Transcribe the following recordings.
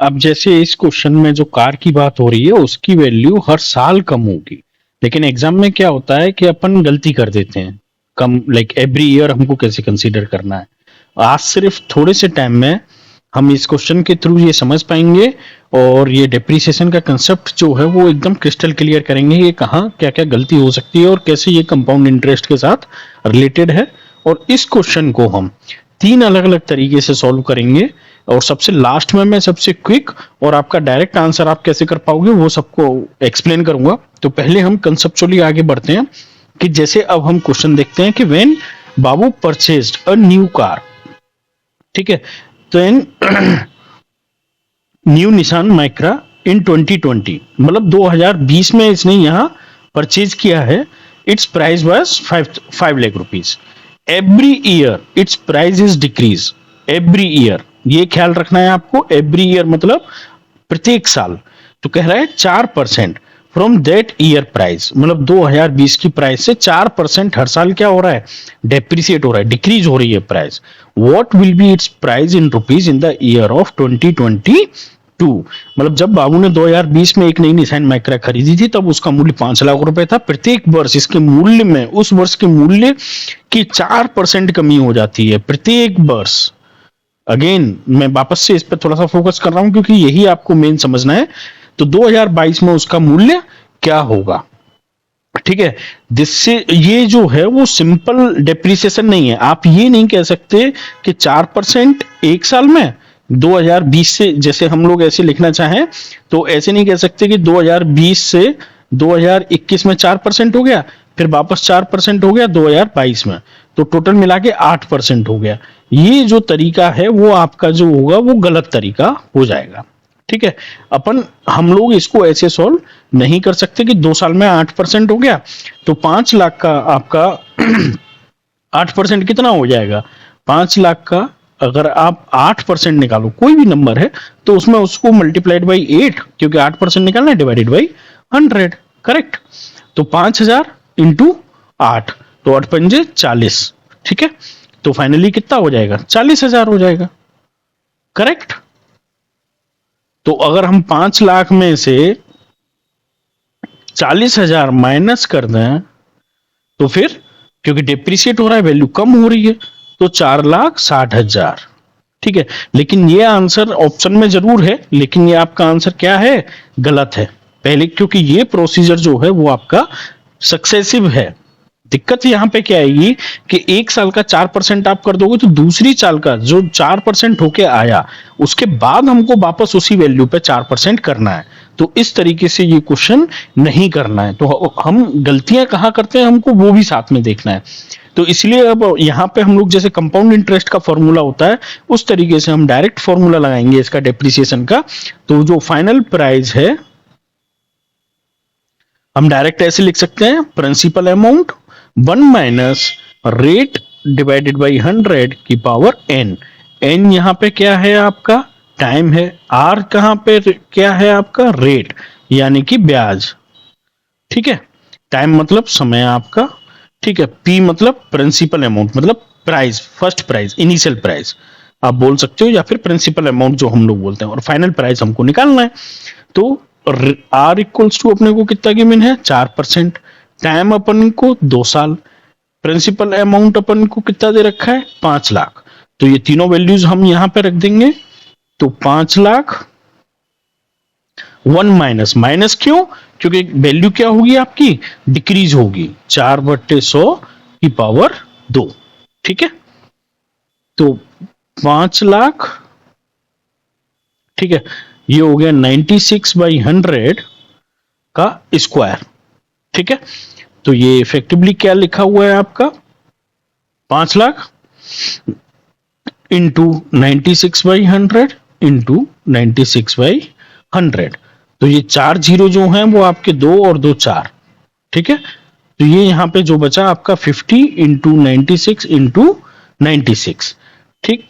अब जैसे इस क्वेश्चन में जो कार की बात हो रही है उसकी वैल्यू हर साल कम होगी, लेकिन एग्जाम में क्या होता है कि अपन गलती कर देते हैं। कम लाइक एवरी ईयर हमको कैसे कंसीडर करना है। आज सिर्फ थोड़े से टाइम में हम इस क्वेश्चन के थ्रू ये समझ पाएंगे और ये डेप्रिसिएशन का कंसेप्ट जो है वो एकदम क्रिस्टल क्लियर करेंगे ये कहाँ क्या क्या गलती हो सकती है और कैसे ये कंपाउंड इंटरेस्ट के साथ रिलेटेड है। और इस क्वेश्चन को हम तीन अलग अलग तरीके से सॉल्व करेंगे और सबसे लास्ट में मैं सबसे क्विक और आपका डायरेक्ट आंसर आप कैसे कर पाओगे वो सबको एक्सप्लेन करूंगा। तो पहले हम कंसेप्चुअली आगे बढ़ते हैं कि जैसे अब हम क्वेश्चन देखते हैं कि when Babu purchased a new car, ठीक है, तो इन न्यू निशान माइक्रा इन 2020 मतलब 2020 में इसने यहां परचेज किया है। It's price was 5 lakh rupees. Every year it's price is decrease. Every year ये ख्याल रखना है आपको, एवरी ईयर मतलब प्रत्येक साल। तो कह रहा है 4% फ्रॉम दैट ईयर प्राइस, मतलब 2020 की प्राइस से 4% हर साल क्या हो रहा है, डेप्रिसिएट हो रहा है, डिक्रीज हो रही है price. What will be it's price in rupees in the year of 2022। मतलब जब बाबू ने 2020 में एक नई निशान माइक्रा खरीदी थी तब उसका मूल्य 5 लाख रुपए था। प्रत्येक वर्ष इसके मूल्य में उस वर्ष के मूल्य की 4% कमी हो जाती है प्रत्येक वर्ष। अगेन मैं वापस से इस पर थोड़ा सा फोकस कर रहा हूं क्योंकि यही आपको मेन समझना है। तो 2022 में उसका मूल्य क्या होगा, ठीक है। जिससे ये जो है वो सिंपल डेप्रिसिएशन नहीं है। आप ये नहीं कह सकते कि 4% एक साल में 2020 से, जैसे हम लोग ऐसे लिखना चाहें तो ऐसे नहीं कह सकते कि 2020 से 2021 में 4% हो गया फिर वापस 4% हो गया 2022 में, तो टोटल मिला के 8% हो गया। ये जो तरीका है वो आपका जो होगा वो गलत तरीका हो जाएगा, ठीक है। अपन हम लोग इसको ऐसे सॉल्व नहीं कर सकते कि 2 साल में 8% हो गया तो 5 लाख का आपका 8% कितना हो जाएगा, 5 लाख का अगर आप 8% निकालो कोई भी नंबर है तो उसमें उसको मल्टीप्लाइड बाई 8, क्योंकि 8% निकालना है, डिवाइडेड बाई 100, करेक्ट। तो 5,000 इंटू 8, तो 8 पंजे 40, ठीक है। तो फाइनली कितना हो जाएगा, 40,000 हो जाएगा, करेक्ट। तो अगर हम 5 लाख में से 40,000 माइनस कर दें तो फिर क्योंकि डिप्रिशिएट हो रहा है वैल्यू कम हो रही है तो 4,60,000, ठीक है। लेकिन ये आंसर ऑप्शन में जरूर है लेकिन ये आपका आंसर क्या है, गलत है। पहले क्योंकि ये प्रोसीजर जो है वो आपका सक्सेसिव है। दिक्कत यहां पे क्या आएगी कि एक साल का 4% आप कर दोगे तो दूसरी साल का जो 4% होके आया उसके बाद हमको वापस उसी वैल्यू पे 4% करना है। तो इस तरीके से ये क्वेश्चन नहीं करना है। तो हम गलतियां कहाँ करते हैं हमको वो भी साथ में देखना है। तो इसलिए अब यहाँ पे हम लोग जैसे कंपाउंड इंटरेस्ट का फॉर्मूला होता है उस तरीके से हम डायरेक्ट फॉर्मूला लगाएंगे इसका डेप्रिसिएशन का। तो जो फाइनल प्राइस है हम डायरेक्ट ऐसे लिख सकते हैं, principal amount 1 minus rate divided by 100 की पावर n। n यहां पे क्या है आपका, टाइम है। r कहां पे क्या है आपका, रेट यानी कि ब्याज, ठीक है। टाइम मतलब समय आपका, ठीक है। p मतलब प्रिंसिपल अमाउंट मतलब price, first price, initial price आप बोल सकते हो, या फिर प्रिंसिपल अमाउंट जो हम लोग बोलते हैं, और फाइनल प्राइस हमको निकालना है। तो आर इक्वल्स टू अपने को कितना गिवन है, 4%। टाइम अपन को 2 साल। प्रिंसिपल अमाउंट अपन को कितना दे रखा है, 5 लाख। तो ये तीनों वैल्यूज हम यहां पे रख देंगे। तो 5 लाख 1 माइनस, माइनस क्यों, क्योंकि वैल्यू क्या होगी आपकी, डिक्रीज होगी, 4/100 की पावर 2, ठीक है। तो 5 लाख, ठीक है, ये हो गया 96/100 का स्क्वायर, ठीक है। तो ये इफेक्टिवली क्या लिखा हुआ है आपका, 5 लाख इंटू 96/100 इंटू 96/100। तो ये 4 जीरो जो हैं वो आपके 2 और 2 4, ठीक है। तो ये यहां पे जो बचा आपका 50 इंटू 96 इंटू 96, ठीक।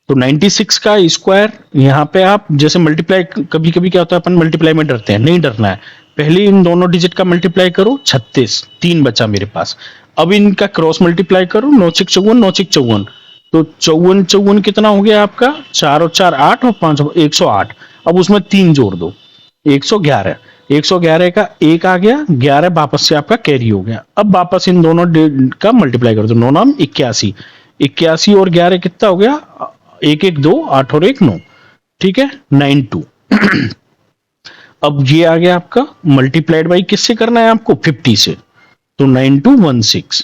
तो 96 का स्क्वायर यहाँ पे आप जैसे मल्टीप्लाई, कभी कभी क्या होता है अपन मल्टीप्लाई में डरते हैं, नहीं डरना है। पहले इन दोनों डिजिट का मल्टीप्लाई करो, 36, 3 बचा मेरे पास। अब इनका क्रॉस मल्टीप्लाई करो, 9 6 54, 9 6 54, तो 54 54 कितना हो गया आपका, 4 और 4 8 और 5 108। अब उसमें 3 जोड़ दो, 111। 111 का एक आ गया, 11 वापस से आपका कैरी हो गया। अब वापस इन दोनों का मल्टीप्लाई कर दो, 9 नाम 81। 81 और 11 कितना हो गया, 1 1 2 8 और 1 9, ठीक है 92। अब ये आ गया आपका मल्टीप्लाइड बाई किससे करना है आपको, 50 से, तो 9216।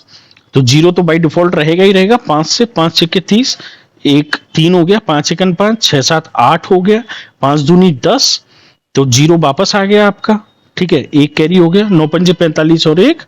तो जीरो तो बाई डिफॉल्ट रहेगा ही रहेगा, 5 से, 5 6 के 30, एक 3 हो गया, 5 1 5, 6 7 8 हो गया, 5 दूनी 10, तो जीरो वापस आ गया आपका, ठीक है, एक कैरी हो गया, 9 पंजे 45 और 1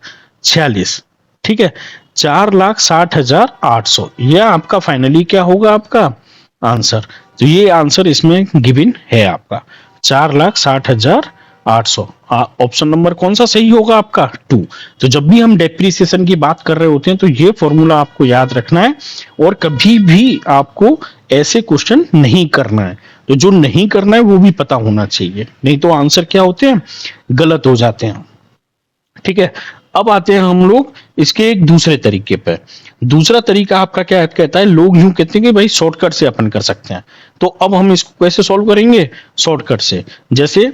46, ठीक है, 4,60,800। यह आपका फाइनली क्या होगा आपका आंसर। तो ये आंसर इसमें गिवन है आपका 4,60,800। ऑप्शन नंबर कौन सा सही होगा आपका, 2। तो जब भी हम डेप्रिसिएशन की बात कर रहे होते हैं तो ये फॉर्मूला आपको याद रखना है, और कभी भी आपको ऐसे क्वेश्चन नहीं करना है। तो जो नहीं करना है वो भी पता होना चाहिए, नहीं तो आंसर क्या होते हैं, गलत हो जाते हैं, ठीक है। अब आते हैं हम लोग इसके एक दूसरे तरीके पे। दूसरा तरीका आपका क्या कहता है, लोग यूं कहते हैं कि भाई शॉर्टकट से अपन कर सकते हैं। तो अब हम इसको कैसे सॉल्व करेंगे, शॉर्टकट से। जैसे